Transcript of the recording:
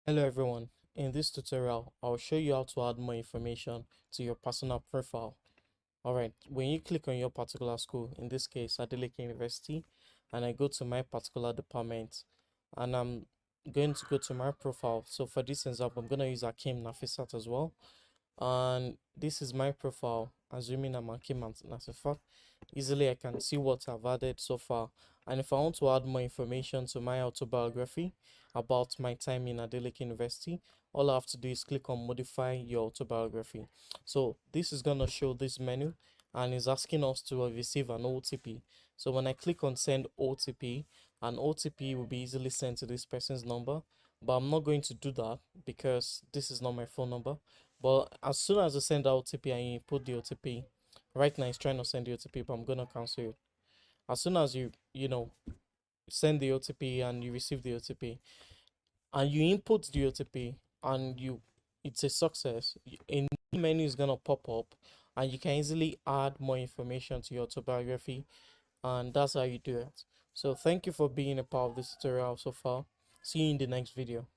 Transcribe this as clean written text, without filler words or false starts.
Hello everyone. In this tutorial, I'll show you how to add more information to your personal profile. Alright, when you click on your particular school, in this case Adeleke University, and I go to my particular department, and I'm going to go to my profile. So for this example, I'm going to use Akim Nafisat as well. And this is my profile, assuming I'm Akim Nafisat. Easily I can see what I've added so far. And if I want to add more information to my autobiography about my time in Adeleke University, all I have to do is click on modify your autobiography. So this is going to show this menu and is asking us to receive an OTP. So when I click on send OTP, an OTP will be easily sent to this person's number, but I'm not going to do that because this is not my phone number. But as soon as I send the OTP and you input the OTP, right now it's trying to send the OTP, but I'm gonna cancel it. As soon as you send the OTP and you receive the OTP and you input the OTP and it's a success, a new menu is gonna pop up and you can easily add more information to your autobiography, and that's how you do it. So thank you for being a part of this tutorial so far. See you in the next video.